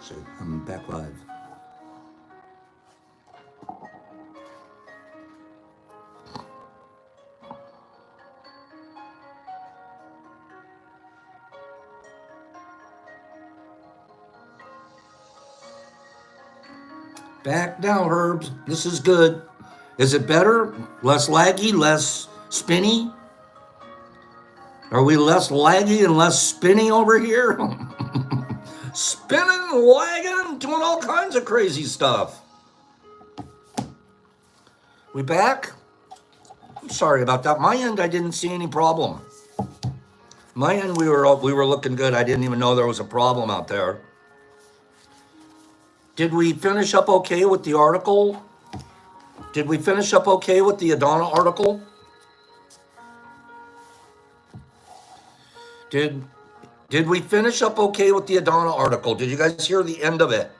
So I'm back live. Back now, Herbs. This is good. Is it better? Less laggy, less spinny? Are we less laggy and less spinny over here? Spinning, lagging, doing all kinds of crazy stuff. We back? I'm sorry about that. My end, I didn't see any problem. My end, we were looking good. I didn't even know there was a problem out there. Did we finish up okay with the article? Did we finish up okay with the Adana article? Did we finish up okay with the Adana article? Did you guys hear the end of it?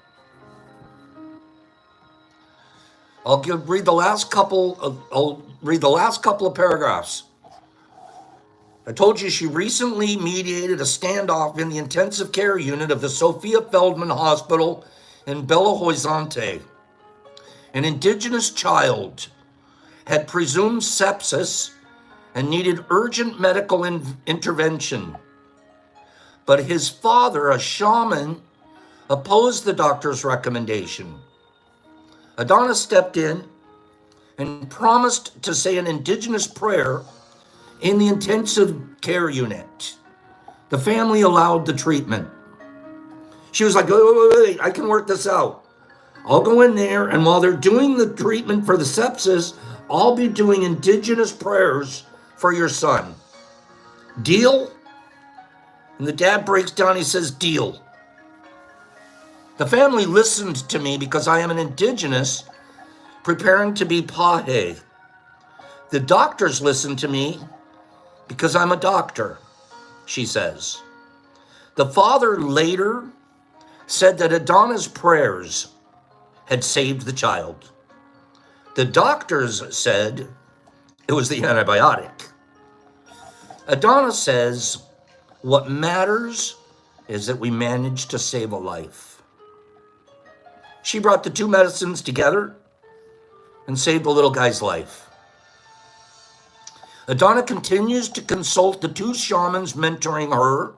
I'll read the last couple of paragraphs. I told you she recently mediated a standoff in the intensive care unit of the Sophia Feldman Hospital in Belo Horizonte. An indigenous child had presumed sepsis and needed urgent medical intervention. But his father, a shaman, opposed the doctor's recommendation. Adana stepped in and promised to say an indigenous prayer in the intensive care unit. The family allowed the treatment. She was like, wait, I can work this out. I'll go in there, and while they're doing the treatment for the sepsis, I'll be doing indigenous prayers for your son. Deal? And the dad breaks down, he says, deal. The family listened to me because I am an indigenous preparing to be Pahe. The doctors listened to me because I'm a doctor, she says. The father later said that Adana's prayers had saved the child. The doctors said it was the antibiotic. Adana says, what matters is that we managed to save a life. She brought the two medicines together and saved the little guy's life. Adana continues to consult the two shamans mentoring her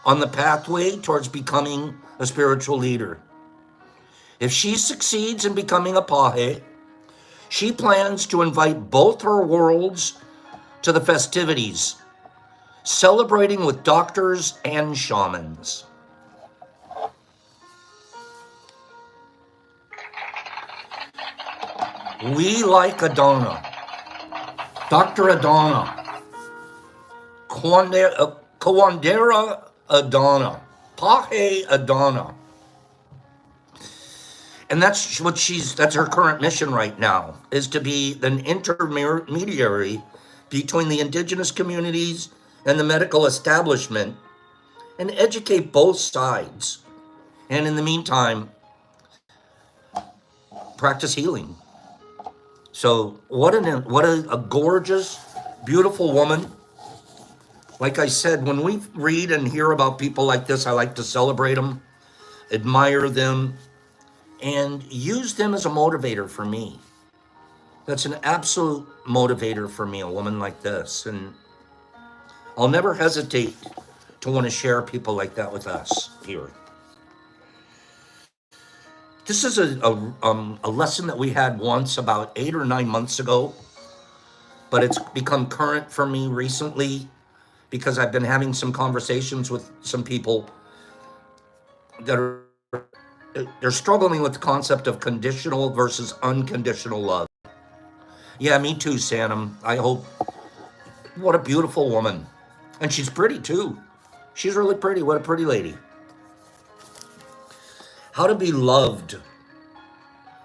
on the pathway towards becoming a spiritual leader. If she succeeds in becoming a Pahe, she plans to invite both her worlds to the festivities, celebrating with doctors and shamans. We like Adana. Dr. Adana. Kawandera Adana. Pahe Adana. And that's her current mission right now, is to be an intermediary between the indigenous communities and the medical establishment and educate both sides. And in the meantime, practice healing. So what a gorgeous, beautiful woman. Like I said, when we read and hear about people like this, I like to celebrate them, admire them, and use them as a motivator for me. That's an absolute motivator for me, a woman like this. And I'll never hesitate to want to share people like that with us here. This is a lesson that we had once about 8 or 9 months ago, but it's become current for me recently because I've been having some conversations with some people that they're struggling with the concept of conditional versus unconditional love. Yeah, me too, Sanam. I hope. What a beautiful woman. And she's pretty too. She's really pretty. What a pretty lady. How to be loved.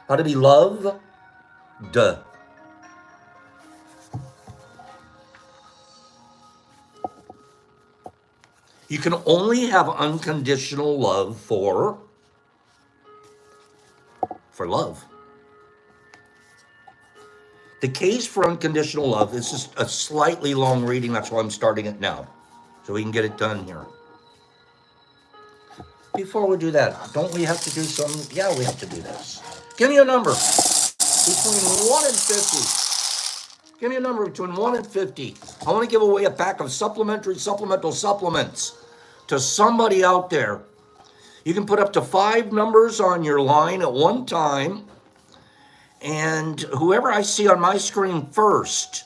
How to be loved. You can only have unconditional love for love. The case for unconditional love, this is a slightly long reading, that's why I'm starting it now, so we can get it done here. Before we do that, don't we have to do some? Yeah, we have to do this. Give me a number between 1 and 50. Give me a number between 1 and 50. I want to give away a pack of supplemental supplements to somebody out there. You can put up to 5 numbers on your line at one time. And whoever I see on my screen first,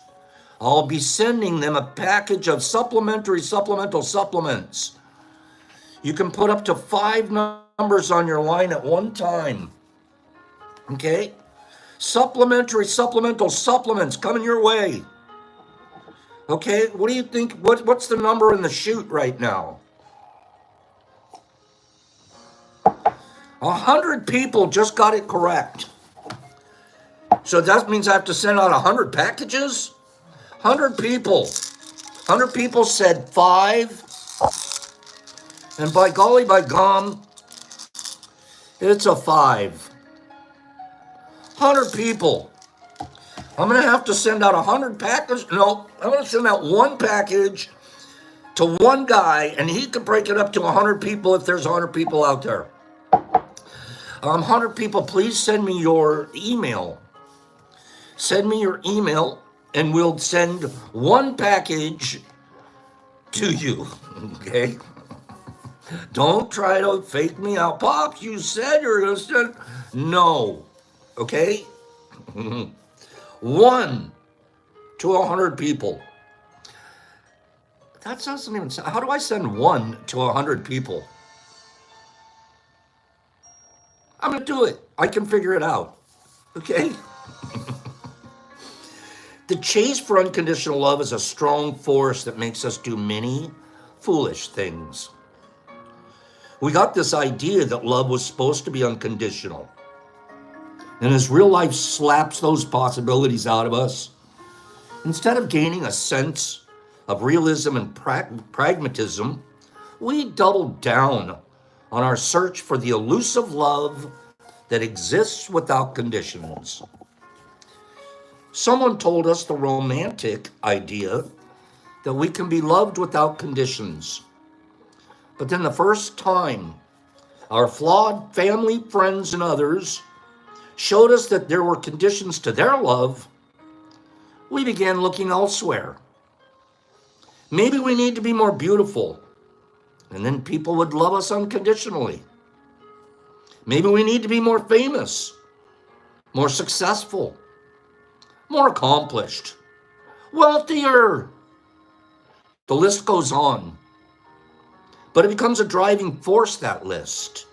I'll be sending them a package of supplemental supplements. You can put up to 5 numbers on your line at one time. Okay? Supplemental supplements coming your way. Okay, what do you think? What's the number in the chute right now? 100 people just got it correct. So that means I have to send out 100 packages? 100 people. 100 people said 5. And by golly, by gum, it's a 5. 100 people. I'm going to have to send out 100 packages. No, I'm going to send out 1 package to 1 guy, and he could break it up to 100 people if there's 100 people out there. 100 people, please send me your email. Send me your email, and we'll send 1 package to you, okay? Don't try to fake me out. Pops, you said you're going to send. No, okay? 1 to 100 people. That doesn't even sound. How do I send 1 to 100 people? I'm going to do it. I can figure it out, okay? The chase for unconditional love is a strong force that makes us do many foolish things. We got this idea that love was supposed to be unconditional. And as real life slaps those possibilities out of us, instead of gaining a sense of realism and pragmatism, we double down on our search for the elusive love that exists without conditions. Someone told us the romantic idea that we can be loved without conditions. But then the first time our flawed family, friends, and others showed us that there were conditions to their love, we began looking elsewhere. Maybe we need to be more beautiful, and then people would love us unconditionally. Maybe we need to be more famous, more successful, more accomplished, wealthier. The list goes on. But it becomes a driving force, that list.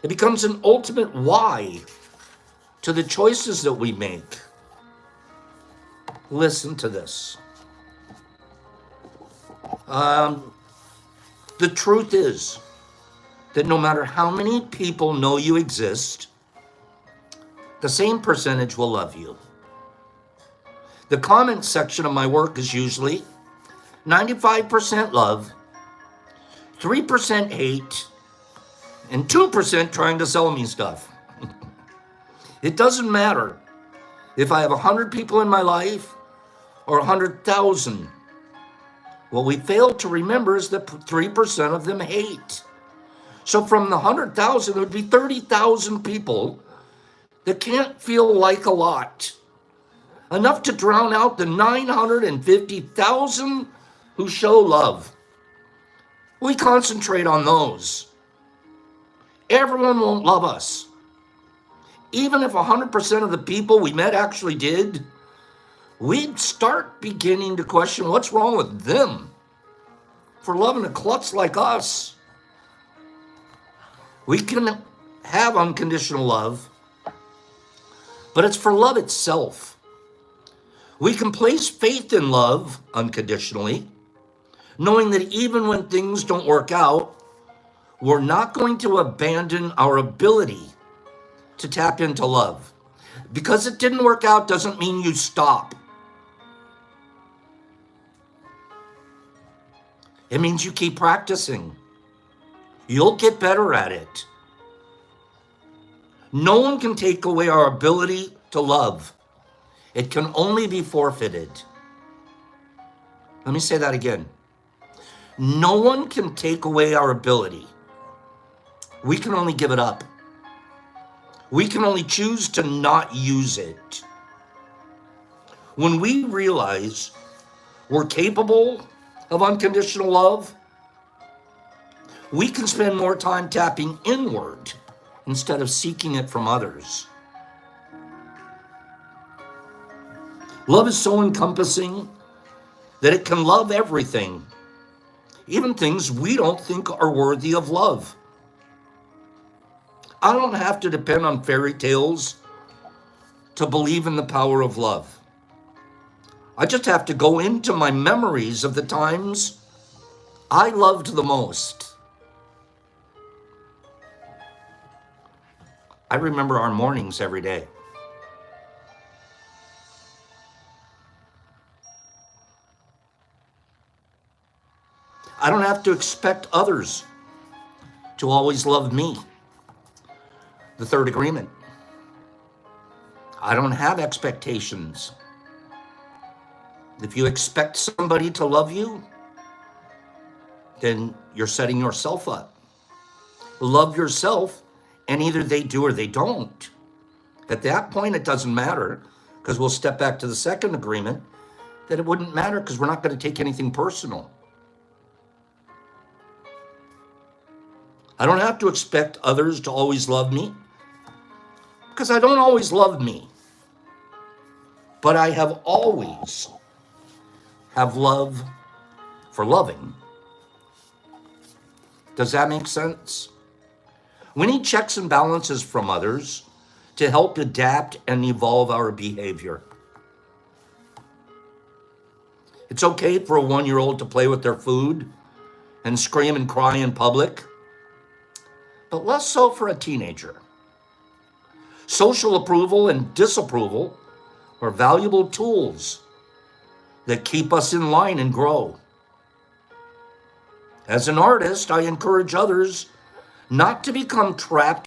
It becomes an ultimate why to the choices that we make. Listen to this. The truth is that no matter how many people know you exist, the same percentage will love you. The comment section of my work is usually 95% love, 3% hate, and 2% trying to sell me stuff. It doesn't matter if I have 100 people in my life or 100,000. What we fail to remember is that 3% of them hate. So from the 100,000, it would be 30,000 people that can't feel like a lot. Enough to drown out the 950,000 who show love. We concentrate on those. Everyone won't love us. Even if 100% of the people we met actually did, we'd start beginning to question what's wrong with them for loving a klutz like us. We can have unconditional love, but it's for love itself. We can place faith in love unconditionally, knowing that even when things don't work out, we're not going to abandon our ability to tap into love. Because it didn't work out doesn't mean you stop. It means you keep practicing. You'll get better at it. No one can take away our ability to love. It can only be forfeited. Let me say that again. No one can take away our ability. We can only give it up. We can only choose to not use it. When we realize we're capable of unconditional love, we can spend more time tapping inward instead of seeking it from others. Love is so encompassing that it can love everything, even things we don't think are worthy of love. I don't have to depend on fairy tales to believe in the power of love. I just have to go into my memories of the times I loved the most. I remember our mornings every day. I don't have to expect others to always love me. The third agreement. I don't have expectations. If you expect somebody to love you, then you're setting yourself up. Love yourself, and either they do or they don't. At that point, it doesn't matter, because we'll step back to the second agreement, that it wouldn't matter because we're not going to take anything personal. I don't have to expect others to always love me, because I don't always love me. But I have always have love for loving. Does that make sense? We need checks and balances from others to help adapt and evolve our behavior. It's okay for a 1-year-old to play with their food and scream and cry in public, but less so for a teenager. Social approval and disapproval are valuable tools that keep us in line and grow. As an artist, I encourage others not to become trapped